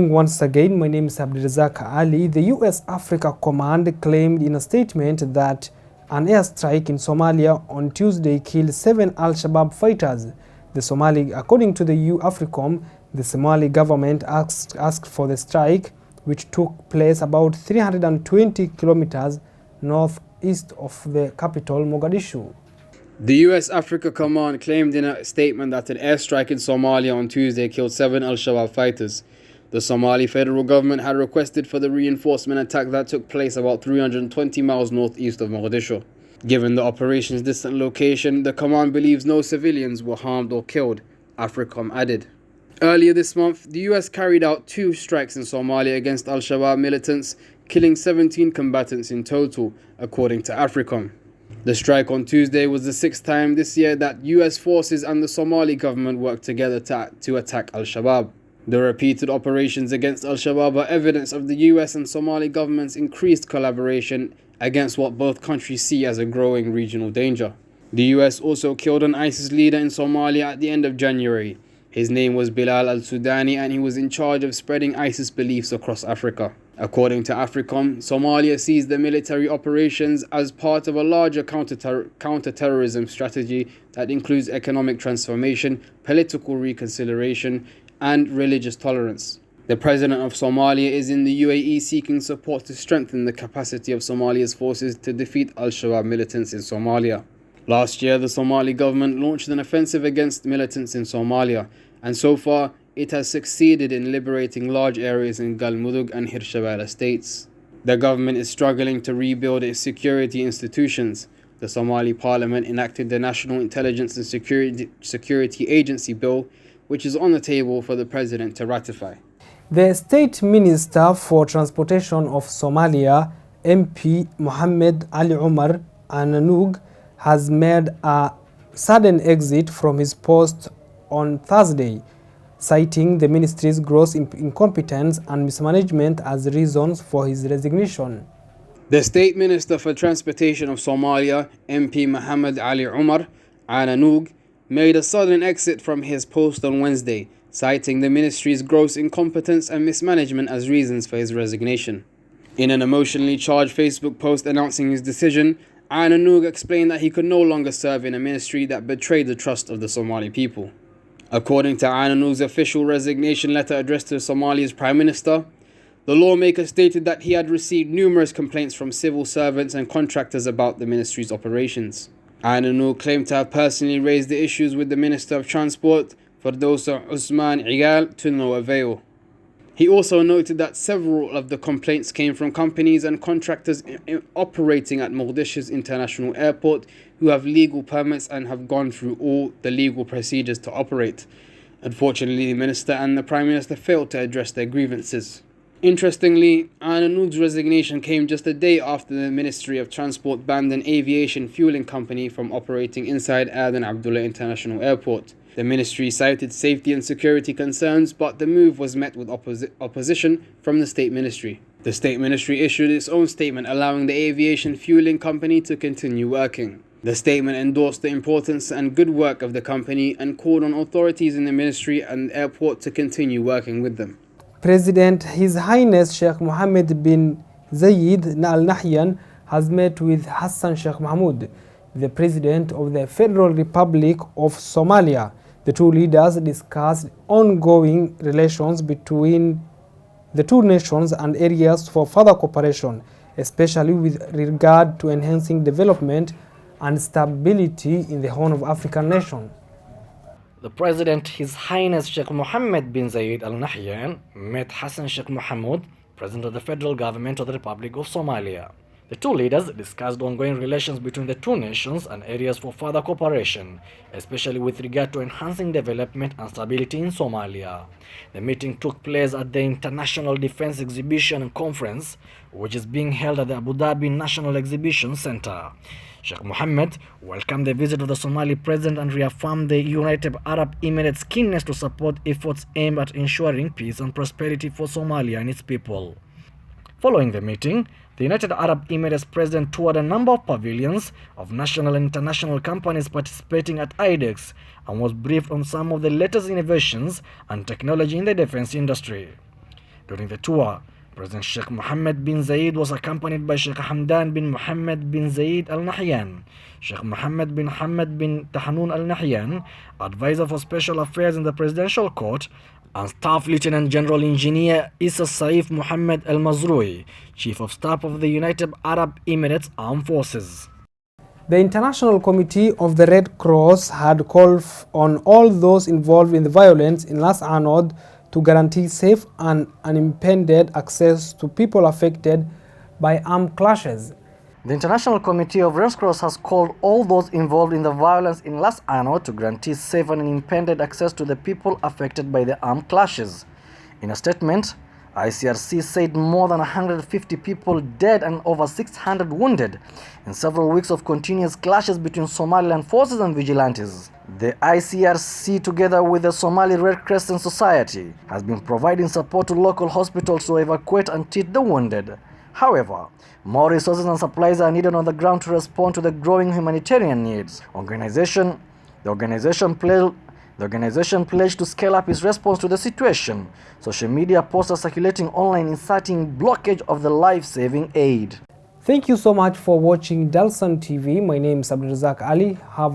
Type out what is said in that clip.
Once again, my name is Abdirazak Ali. The U.S. Africa Command claimed in a statement that an airstrike in Somalia on Tuesday killed 7 Al-Shabaab fighters. According to the AFRICOM, the Somali government asked for the strike, which took place about 320 kilometers northeast of the capital, Mogadishu. The U.S. Africa Command claimed in a statement that an airstrike in Somalia on Tuesday killed 7 Al-Shabaab fighters. The Somali federal government had requested for the reinforcement attack that took place about 320 miles northeast of Mogadishu. Given the operation's distant location, the command believes no civilians were harmed or killed, AFRICOM added. Earlier this month, the U.S. carried out 2 strikes in Somalia against Al-Shabaab militants, killing 17 combatants in total, according to AFRICOM. The strike on Tuesday was the 6th time this year that U.S. forces and the Somali government worked together to attack Al-Shabaab. The repeated operations against Al-Shabaab are evidence of the US and Somali governments' increased collaboration against what both countries see as a growing regional danger. The US also killed an ISIS leader in Somalia at the end of January. His name was Bilal al-Sudani and he was in charge of spreading ISIS beliefs across Africa. According to AFRICOM, Somalia sees the military operations as part of a larger counter-terrorism strategy that includes economic transformation, political reconciliation, and religious tolerance. The president of Somalia is in the UAE seeking support to strengthen the capacity of Somalia's forces to defeat Al-Shabaab militants in Somalia. Last year, the Somali government launched an offensive against militants in Somalia, and so far, it has succeeded in liberating large areas in Galmudug and Hirshabelle states. The government is struggling to rebuild its security institutions. The Somali parliament enacted the National Intelligence and Security Agency Bill, which is on the table for the president to ratify. The State Minister for Transportation of Somalia, MP Mohammed Ali Umar Ananoug, has made a sudden exit from his post on Thursday, citing the ministry's gross incompetence and mismanagement as reasons for his resignation. The State Minister for Transportation of Somalia, MP Mohammed Ali Umar Ananoug, made a sudden exit from his post on Wednesday, citing the ministry's gross incompetence and mismanagement as reasons for his resignation. In an emotionally charged Facebook post announcing his decision, Ananoug explained that he could no longer serve in a ministry that betrayed the trust of the Somali people. According to Ananoug's official resignation letter addressed to Somalia's Prime Minister, the lawmaker stated that he had received numerous complaints from civil servants and contractors about the ministry's operations. Ananoug claimed to have personally raised the issues with the Minister of Transport, Ferdowsa Usman Igal, to no avail. He also noted that several of the complaints came from companies and contractors operating at Mogadishu's international airport who have legal permits and have gone through all the legal procedures to operate. Unfortunately, the Minister and the Prime Minister failed to address their grievances. Interestingly, Ananoug's resignation came just a day after the Ministry of Transport banned an aviation fueling company from operating inside Aden Abdullah International Airport. The ministry cited safety and security concerns, but the move was met with opposition from the State Ministry. The State Ministry issued its own statement allowing the aviation fueling company to continue working. The statement endorsed the importance and good work of the company and called on authorities in the ministry and airport to continue working with them. President His Highness Sheikh Mohammed bin Zayed Al Nahyan has met with Hassan Sheikh Mahmoud, the President of the Federal Republic of Somalia. The two leaders discussed ongoing relations between the two nations and areas for further cooperation, especially with regard to enhancing development and stability in the Horn of African nation. The President, His Highness Sheikh Mohammed bin Zayed Al Nahyan, met Hassan Sheikh Mohamud, President of the Federal Government of the Republic of Somalia. The two leaders discussed ongoing relations between the two nations and areas for further cooperation, especially with regard to enhancing development and stability in Somalia. The meeting took place at the International Defense Exhibition and Conference, which is being held at the Abu Dhabi National Exhibition Center. Sheikh Mohammed welcomed the visit of the Somali president and reaffirmed the United Arab Emirates' keenness to support efforts aimed at ensuring peace and prosperity for Somalia and its people. Following the meeting, the United Arab Emirates president toured a number of pavilions of national and international companies participating at IDEX and was briefed on some of the latest innovations and technology in the defense industry. During the tour, President Sheikh Mohammed bin Zayed was accompanied by Sheikh Hamdan bin Mohammed bin Zayed Al Nahyan, Sheikh Mohammed bin Hamad bin Tahanoun Al Nahyan, Advisor for Special Affairs in the Presidential Court, and Staff Lieutenant General Engineer Issa Saif Mohammed Al Mazrui, Chief of Staff of the United Arab Emirates Armed Forces. The International Committee of the Red Cross had called on all those involved in the violence in Las Anod to guarantee safe and unimpeded access to people affected by armed clashes. The International Committee of Red Cross has called all those involved in the violence in Las Anod to guarantee safe and unimpeded access to the people affected by the armed clashes. In a statement, ICRC said more than 150 people dead and over 600 wounded in several weeks of continuous clashes between Somaliland forces and vigilantes. The ICRC, together with the Somali Red Crescent Society, has been providing support to local hospitals to evacuate and treat the wounded. However, more resources and supplies are needed on the ground to respond to the growing humanitarian needs. The organization pledged to scale up its response to the situation. Social media posts are circulating online inciting blockage of the life-saving aid. Thank you so much for watching Dalsan TV. My name is Abdulrazak Ali. Have